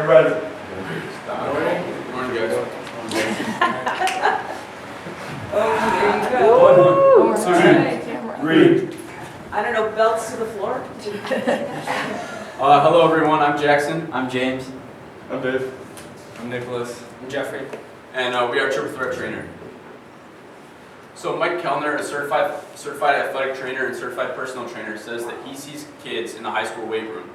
You're ready. Morning, guys. Oh, there you go. One, two, Alright. three. I don't know, belts to the floor? Hello, everyone. I'm Jackson. I'm James. I'm Dave. I'm Nicholas. I'm Jeffrey. And we are Triple Threat Trainer. So Mike Kellner, a certified athletic trainer and certified personal trainer, says that he sees kids in the high school weight room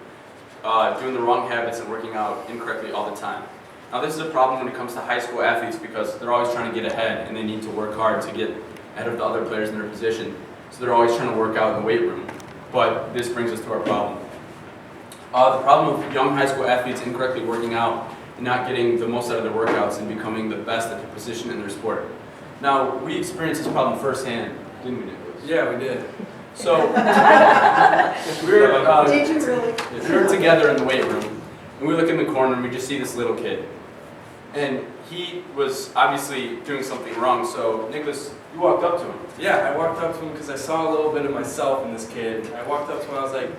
doing the wrong habits and working out incorrectly all the time. Now this is a problem when it comes to high school athletes because they're always trying to get ahead and they need to work hard to get ahead of the other players in their position. So they're always trying to work out in the weight room. But this brings us to our problem. The problem of young high school athletes incorrectly working out and not getting the most out of their workouts and becoming the best at their position in their sport. Now, we experienced this problem firsthand, didn't we, Nicholas? Yeah, we did. So, Did you really? we were together in the weight room, and we look in the corner and we just see this little kid. And he was obviously doing something wrong, so Nicholas, you walked up to him. Yeah, I walked up to him because I saw a little bit of myself in this kid. I walked up to him and I was like,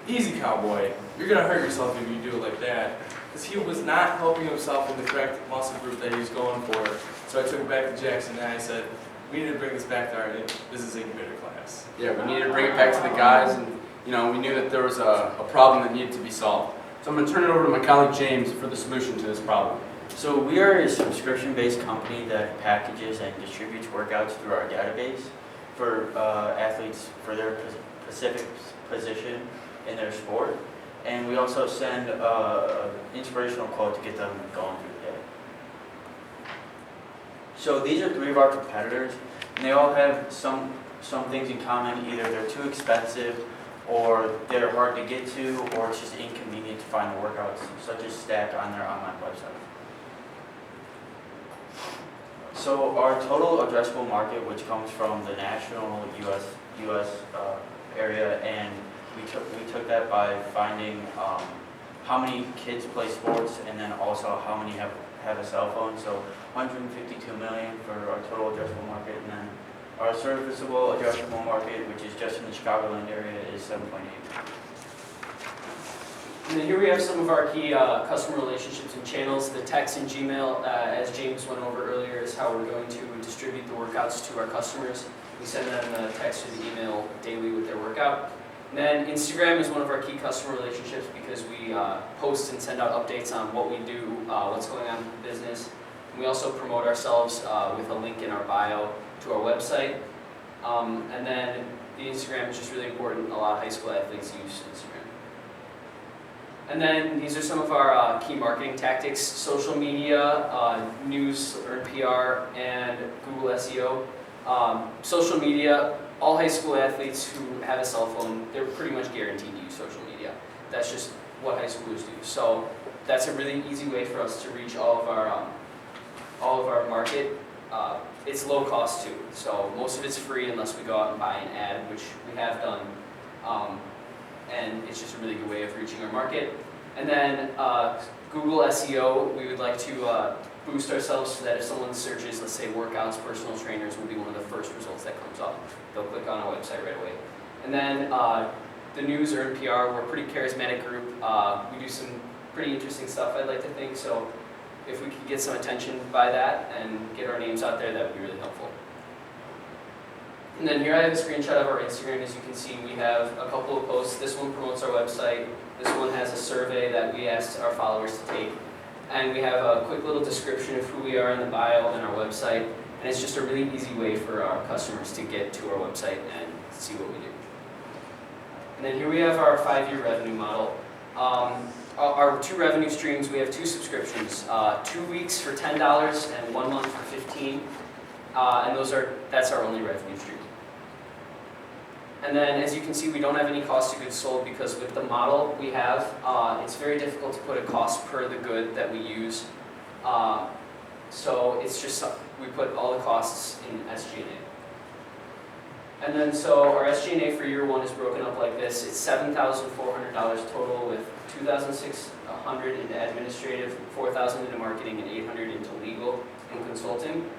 easy cowboy, you're going to hurt yourself if you do it like that. Because he was not helping himself in the correct muscle group that he was going for. So I took it back to Jackson and I said, we need to bring this back to our business incubator class. Yeah, we needed to bring it back to the guys, and we knew that there was a problem that needed to be solved. So I'm going to turn it over to my colleague James for the solution to this problem. So we are a subscription-based company that packages and distributes workouts through our database for athletes for their specific position in their sport. And we also send an inspirational quote to get them going through the day. So these are three of our competitors, and they all have some things in common. Either they're too expensive, or they're hard to get to, or it's just inconvenient to find the workouts, such as Stack on their online website. So our total addressable market, which comes from the national U.S. Area, and we took that by finding how many kids play sports, and then also how many have a cell phone. So 152 million for our total addressable market, and then our serviceable addressable market, which is just in the Chicagoland area, is 7.8. And then here we have some of our key customer relationships and channels. The text and Gmail, as James went over earlier, is how we're going to distribute the workouts to our customers. We send them the text or the email daily with their workout. And then Instagram is one of our key customer relationships because we post and send out updates on what we do, what's going on in the business. And we also promote ourselves with a link in our bio to our website. And then the Instagram is just really important. A lot of high school athletes use Instagram. And then these are some of our key marketing tactics: social media, news or PR, and Google SEO. Social media, all high school athletes who have a cell phone, they're pretty much guaranteed to use social media. That's just what high schoolers do. So that's a really easy way for us to reach all of our market. It's low cost too, so most of it's free unless we go out and buy an ad, which we have done. And it's just a really good way of reaching our market. And then Google SEO, we would like to boost ourselves so that if someone searches, let's say workouts, personal trainers, will be one of the first results that comes up. They'll click on our website right away. And then the news or NPR, we're a pretty charismatic group. We do some pretty interesting stuff, I'd like to think. So if we could get some attention by that and get our names out there, that would be really helpful. And then here I have a screenshot of our Instagram. As you can see, we have a couple of posts. This one promotes our website. This one has a survey that we asked our followers to take. And we have a quick little description of who we are in the bio and our website. And it's just a really easy way for our customers to get to our website and see what we do. And then here we have our 5-year revenue model. Our two revenue streams, we have two subscriptions, 2 weeks for $10 and 1 month for $15. And that's our only revenue stream. And then, as you can see, we don't have any cost of goods sold because with the model we have, it's very difficult to put a cost per the good that we use. So it's just, we put all the costs in SG&A. And then, so our SG&A for year one is broken up like this. It's $7,400 total, with $2,600 into administrative, $4,000 into marketing, and $800 into legal and consulting.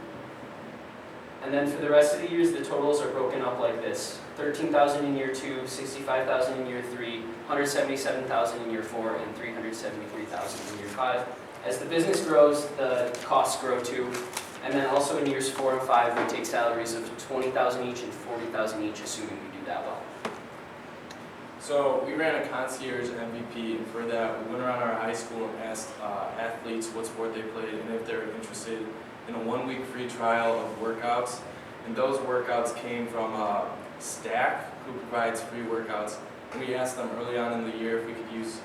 And then for the rest of the years, the totals are broken up like this: 13,000 in year 2, 65,000 in year 3, 177,000 in year 4, and 373,000 in year 5. As the business grows, the costs grow too. And then also in years 4 and 5, we take salaries of 20,000 each and 40,000 each, assuming we do that well. So we ran a concierge MVP, and for that, we went around our high school and asked athletes what sport they played and if they're interested in a 1-week free trial of workouts. And those workouts came from Stack, who provides free workouts. And we asked them early on in the year if we could use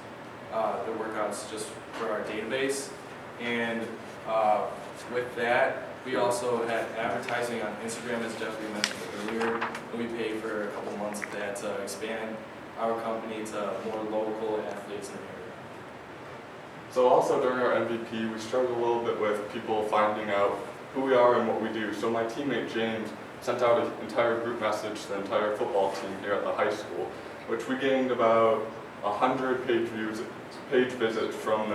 the workouts just for our database. And with that, we also had advertising on Instagram, as Jeffrey mentioned earlier, and we paid for a couple months of that to expand our company to more local athletes in the area. So also during our MVP, we struggled a little bit with people finding out who we are and what we do. So my teammate James sent out an entire group message to the entire football team here at the high school, which we gained about 100 page visits from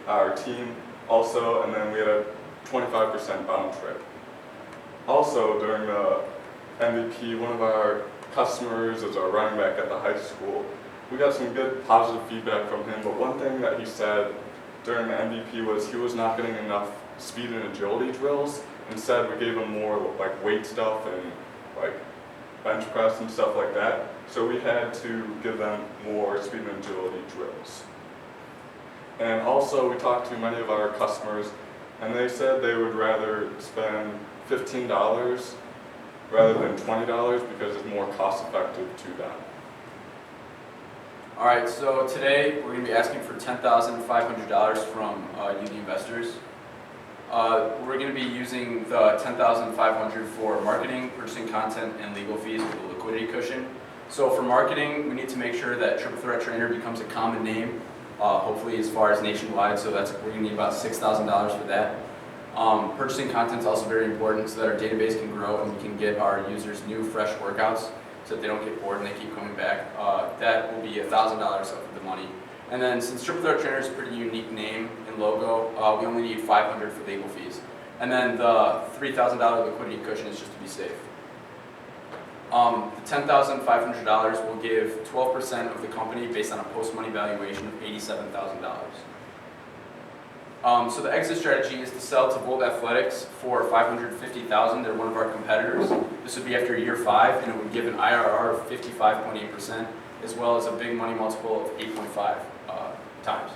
our team also, and then we had a 25% bounce rate. Also during the MVP, one of our customers is our running back at the high school. We got some good positive feedback from him, but one thing that he said during the MVP was he was not getting enough speed and agility drills. Instead, we gave him more like weight stuff and like bench press and stuff like that. So we had to give them more speed and agility drills. And also we talked to many of our customers, and they said they would rather spend $15 rather than $20 because it's more cost effective to them. All right, so today we're going to be asking for $10,500 from UD investors. We're going to be using the $10,500 for marketing, purchasing content, and legal fees with a liquidity cushion. So for marketing, we need to make sure that Triple Threat Trainer becomes a common name, hopefully as far as nationwide. So we're going to need about $6,000 for that. Purchasing content is also very important so that our database can grow and we can get our users new, fresh workouts so that they don't get bored and they keep coming back. That will be $1,000 of the money. And then since Triple Threat Trainer is a pretty unique name and logo, we only need $500 for legal fees. And then the $3,000 liquidity cushion is just to be safe. The $10,500 will give 12% of the company based on a post-money valuation of $87,000. So the exit strategy is to sell to Bold Athletics for $550,000. They're one of our competitors. This would be after year 5, and it would give an IRR of 55.8%, as well as a big money multiple of 8.5 times.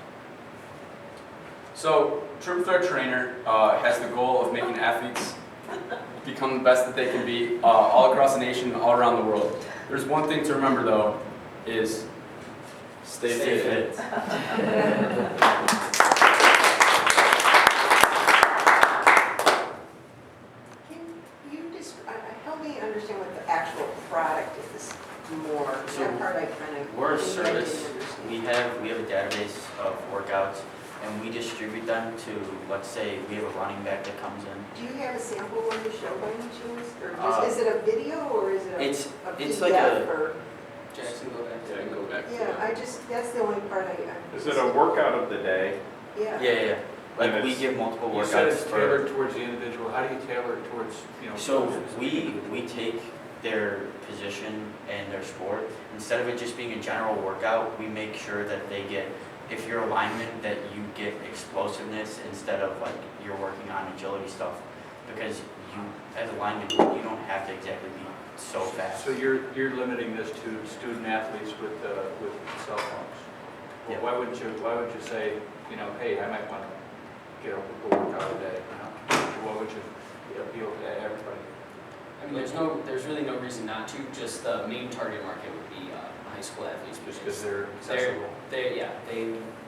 So Triple Threat Trainer has the goal of making athletes become the best that they can be all across the nation, all around the world. There's one thing to remember though, is stay fit. Help me understand what the actual product is more. So That part I kind of. We're a didn't service. understand. We have a database of workouts, and we distribute them to, let's say, we have a running back that comes in. Do you have a sample one to show by any chance? Or Uh, is it a video or is it a It's PDF like a- or? Jackson, go back. Yeah, I can go back. Yeah, that's the only part I. Is it a workout of the day? Yeah. Yeah. Like And we it's- give multiple You said workouts it's for. tailored towards the individual. How do you tailor it towards, So we take their position and their sport. Instead of it just being a general workout, we make sure that they get, if you're a lineman, that you get explosiveness instead of like you're working on agility stuff. Because you, as a lineman, you don't have to exactly be so fast. So you're limiting this to student athletes with cell phones? Well, Yeah. why wouldn't you say, hey, I might want to get a workout a day? Why would you appeal to everybody? I mean, there's really no reason not to. Just the main target market would be high school athletes, Just because they're They're- accessible? they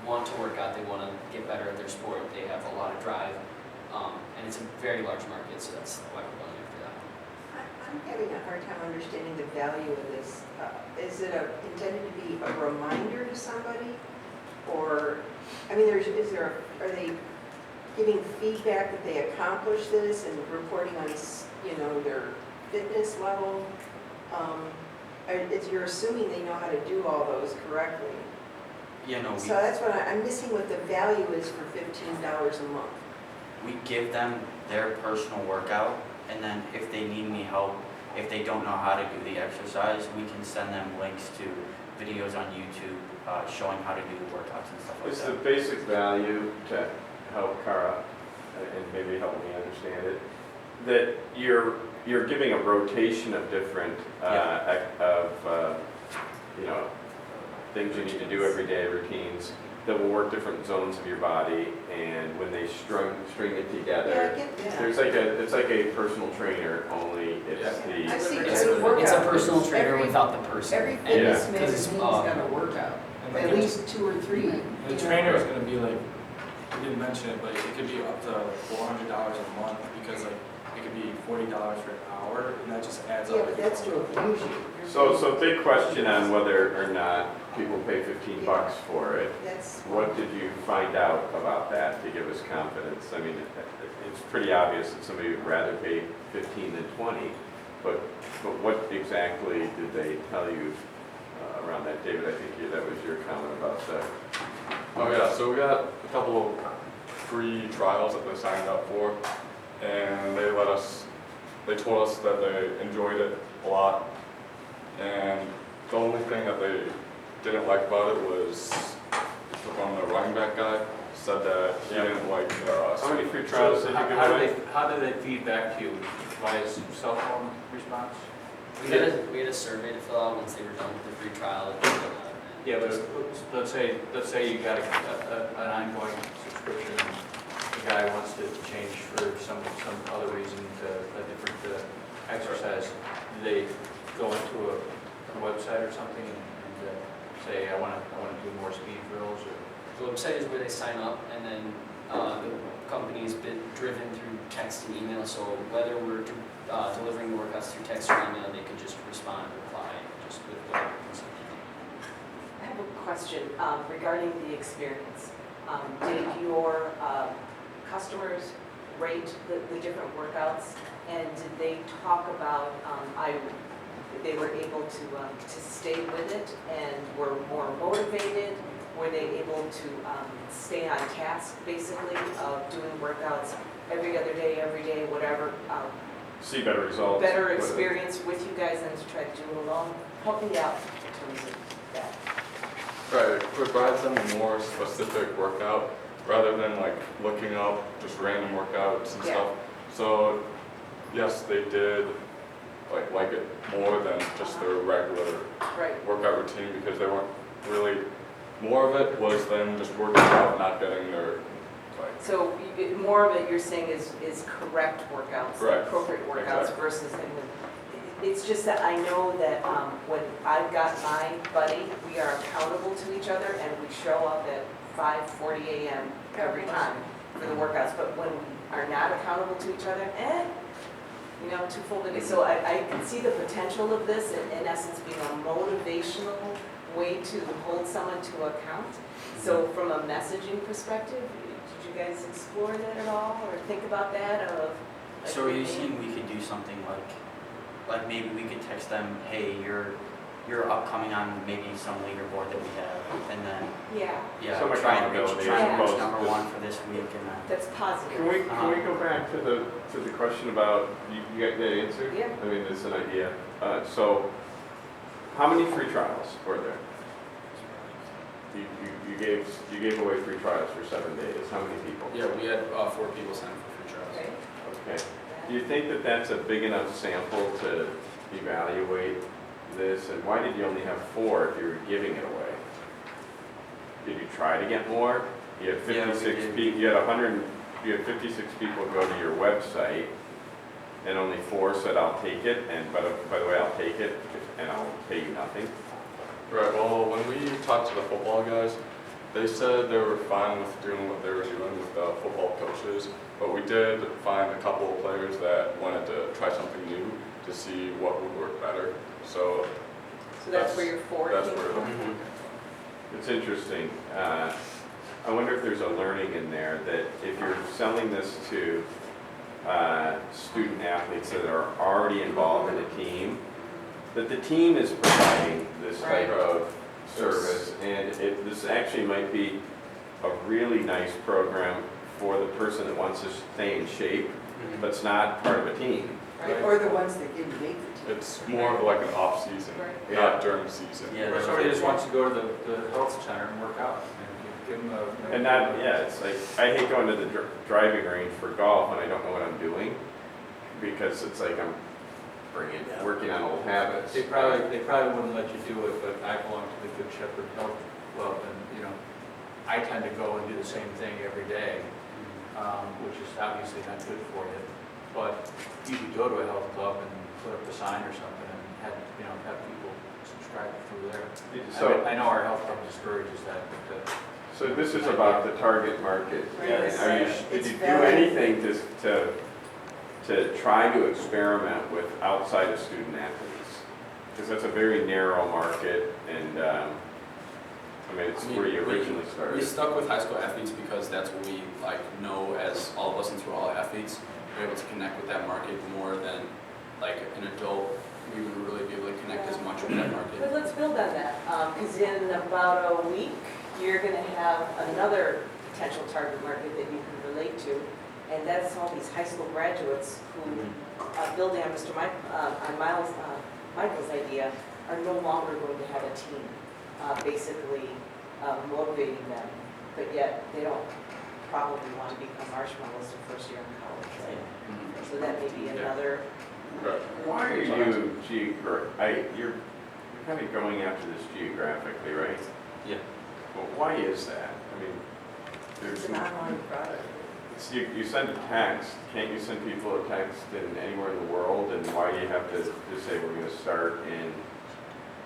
want to work out, they want to get better at their sport, they have a lot of drive, and it's a very large market, so that's why we're going after that. I'm having a hard time understanding the value of this. Is it intended to be a reminder to somebody? Or, I mean, are they giving feedback that they accomplished this and reporting on, their fitness level? You're assuming they know how to do all those correctly. So that's what I'm missing what the value is for $15 a month. We give them their personal workout, and then if they need me help, if they don't know how to do the exercise, we can send them links to videos on YouTube showing how to do the workouts and stuff like It's the that. basic value to help Cara, and maybe help me understand it, that you're giving a rotation of different, you know, things you need to do every day, routines, that will work different zones of your body, and when they string it Yeah, together, I get that. it's like a personal trainer, only it's I see. the. It's Workout. a personal trainer Every- without the person. Every And- fitness because it's, magazine's got a workout, And like at least 2 or 3. the trainer is gonna be like, we didn't mention it, but it could be up to like $400 a month, because like, it could be $40 for an hour, and that just adds up. Yeah, but that's to abuse you. So big question on whether or not people pay $15 for it. That's. What did you find out about that to give us confidence? I mean, it's pretty obvious that somebody would rather pay 15 than 20, but what exactly did they tell you around that? David, I think that was your comment about that. Oh yeah, so we got a couple of free trials that they signed up for, and they told us that they enjoyed it a lot, and the only thing that they didn't like about it was from the running back guy, said that he didn't like How many free trials did you give away? How do they feed back to you? Via cell phone response? We had a survey to fill out once they were done with the free trial. Yeah, but let's say you got an ongoing subscription, the guy wants to change for some other reason to a different exercise. Do they go into a website or something and say, I want to do more speed drills? Or The website is where they sign up, and then the company is driven through text and email, so whether we're delivering the workouts through text or email, they can just respond, reply, just with the I have a question regarding the experience. Did your customers rate the different workouts, and did they talk about, they were able to stay with it and were more motivated? Were they able to stay on task, basically, of doing workouts every other day, every day, whatever? See better results. Better experience with you guys than to try to do it alone? Help me out in terms of that. Right, it provides them a more specific workout rather than like looking up just random workouts and Yeah. stuff. So yes, they did like it more than just their regular Right. workout routine, because they weren't really, more of it was them just working out, not getting their like. So more of it, you're saying, is correct workouts, Correct. appropriate workouts Exactly. versus, it's just that I know that when I've got my buddy, we are accountable to each other, and we show up at 5:40 a.m. every time for the workouts. But when we are not accountable to each other, too full to do. So I can see the potential of this in essence being a motivational way to hold someone to account. So from a messaging perspective, did you guys explore that at all, or think about that? So are you saying we could do something like maybe we could text them, hey, you're upcoming on maybe some leaderboard that we have, and then, Yeah, Some try and reach accountability as opposed number to- one for this week, and then. that's positive. Can we go back to the question about, you got that answer? Yeah. I mean, it's an idea. So, how many free trials were there? You gave away free trials for 7 days. How many people? Yeah, we had 4 people sign up for free trials. Okay. Okay. Do you think that that's a big enough sample to evaluate this? And why did you only have 4 if you were giving it away? Did you try to get more? You had Yeah, we 56 did. people. You had 56 people go to your website, and only 4 said, "I'll take it." And by the way, I'll take it, and I'll pay you nothing. Right, well, when we talked to the football guys, they said they were fine with doing what they were doing with the football coaches, but we did find a couple of players that wanted to try something new to see what would work better. So So that's where your 4 that's came where from? the It's interesting. I wonder if there's a learning in there that if you're selling this to student athletes that are already involved in a team, that the team is providing this type Right. of service, and this actually might be a really nice program for the person that wants to stay in shape but it's not part of a team. Right, or the ones that didn't make the team. It's more of like an off-season, Right. not during season. Yeah, Or that's somebody what just it wants to go to the health center and work out, and give them a. And not, yeah, it's like, I hate going to the driving range for golf when I don't know what I'm doing, because it's like I'm working on old habits. They probably wouldn't let you do it, but I belong to the Good Shepherd Health Club, and, you know, I tend to go and do the same thing every day, which is obviously not good for you. But you could go to a health club and put up a sign or something and have people subscribe through there. So, I know our health club discourages that, but, so this is about the target market. Right. Did It's you do very- anything to try to experiment with outside of student athletes? Because that's a very narrow market, and I mean, it's where you originally We started. stuck with high school athletes because that's what we like know as all of us and through all athletes. We're able to connect with that market more than like an adult. We would really be able to connect as much with that market. But let's build on that, because in about a week, you're gonna have another potential target market that you can relate to, and that's all these high school graduates who, building on Michael's idea, are no longer going to have a team, basically motivating them, but yet they don't probably want to become marshmallows their first year in college, right? So that may be another. Right. Why are you you're kind of going after this geographically, right? Yeah. Well, why is that? I mean, It's there's, an online product. you send a text, can't you send people a text in anywhere in the world? And why do you have to just say we're going to start in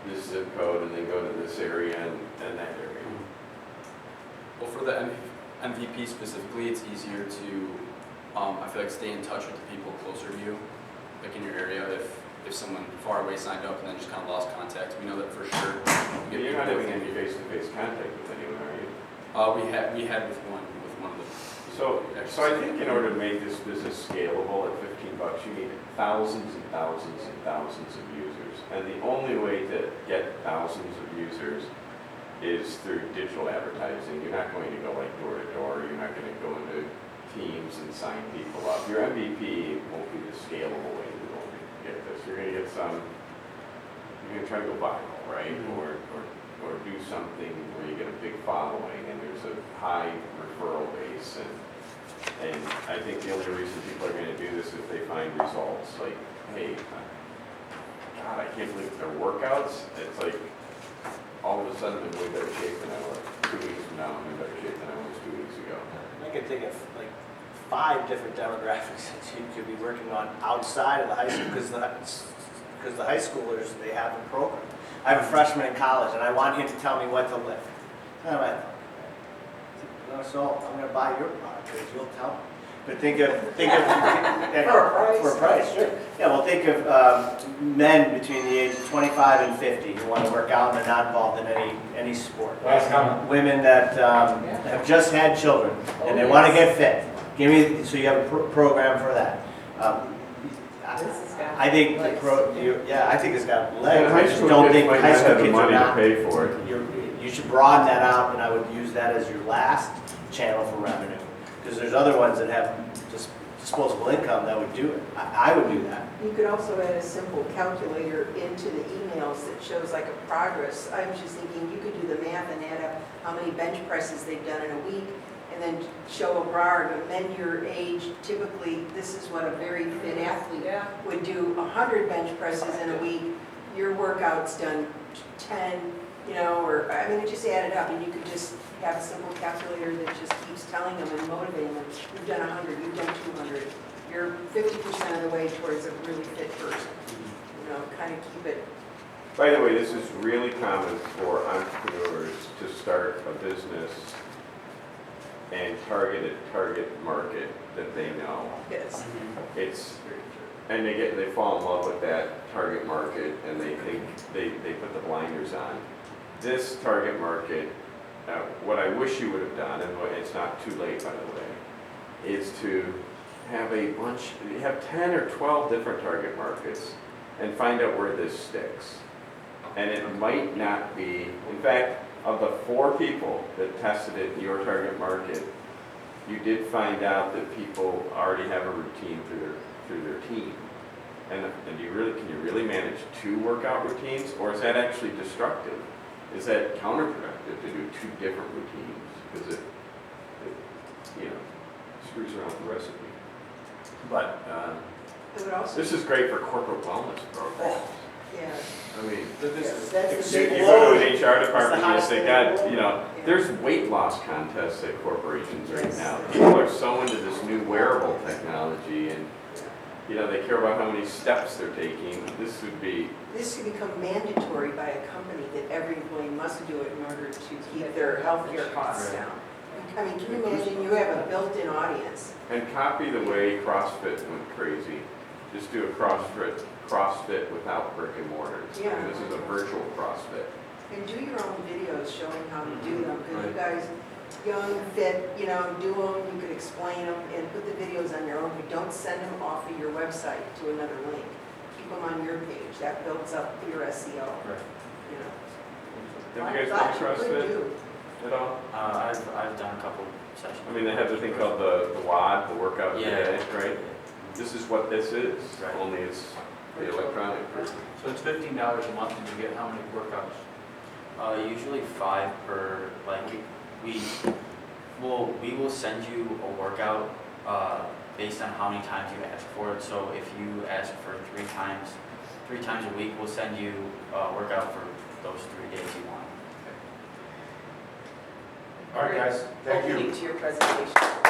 this zip code and then go to this area and that area? Well, for the MVP specifically, it's easier to, I feel like, stay in touch with the people closer to you, like in your area. If someone far away signed up and then just kind of lost contact, we know that for sure. But you're not having any face-to-face contact with anyone, are you? We had with one of the. So I think in order to make this business scalable at $15, you need thousands and thousands and thousands of users. And the only way to get thousands of users is through digital advertising. You're not going to go like door to door. You're not going to go into teams and sign people up. Your MVP won't be the scalable way to go and get this. You're going to get you're going to try to go viral, right? Or do something where you get a big following and there's a high referral base. And I think the only reason people are going to do this is if they find results. Like, hey, God, I can't believe their workouts. It's like all of a sudden I'm in way better shape than I was 2 weeks from now. I'm in better shape than I was 2 weeks ago. I could think of like 5 different demographics that you could be working on outside of the high school, because the high schoolers, they have a program. I have a freshman in college, and I want him to tell me what to lift. And I'm like, so I'm going to buy your product, because you'll tell me. But think of for a price, sure. Yeah, well, think of men between the age of 25 and 50 who want to work out and are not involved in any sport. Women that have just had children and they want to get fit. So you have a program for that. I think I think it's got legs. I just don't think high school kids are not. Pay for it. You should broaden that out, and I would use that as your last channel for revenue. Because there's other ones that have just disposable income that would do it. I would do that. You could also add a simple calculator into the emails that shows like a progress. I was just thinking you could do the math and add up how many bench presses they've done in a week, and then show a bar of men your age. Typically, this is what a very fit athlete would do, 100 bench presses in a week. Your workout's done 10, or, I mean, it just added up, and you could just have a simple calculator that just keeps telling them and motivating them. You've done 100, you've done 200. You're 50% of the way towards a really fit person. Kind of keep it. By the way, this is really common for entrepreneurs to start a business and target a target market that they know. Yes. They fall in love with that target market, and they think they put the blinders on. This target market, what I wish you would have done, and it's not too late by the way, is to have you have 10 or 12 different target markets and find out where this sticks. And it might not be, in fact, of the 4 people that tested it in your target market, you did find out that people already have a routine through their team. And can you really manage 2 workout routines, or is that actually destructive? Is that counterproductive to do 2 different routines? Because it screws around the recipe. But It would also, this is great for corporate wellness programs. yeah, I mean, That's you the big go to blow. an HR department, you It's the say, highest God, level. there's weight loss contests at corporations right Yes. now. People are so into this new wearable technology, and, they care about how many steps they're taking. This would be, this could become mandatory by a company that every employee must do it in order to keep their healthcare costs Right. down. I mean, can you imagine, you have a built-in audience. and copy the way CrossFit went crazy. Just do a CrossFit without brick and mortar. Yeah. And this is a virtual CrossFit. And do your own videos showing how to do them, because you guys, young, fit, do them, you could explain them, and put the videos on your own, but don't send them off of your website to another link. Keep them on your page, that builds up your SEO, Right. you know. Have you guys I done thought you could CrossFit do. at all? I've done a couple sessions. I mean, they have the thing called the WOD, the workout Yeah. day, right? This is what this is, Right. only it's the electronic version. So it's $15 a month and you get how many workouts? Usually 5 per, we will send you a workout based on how many times you ask for it. So if you ask for 3 times a week, we'll send you a workout for those 3 days you want. All right, guys, thank you. Opening to your presentation.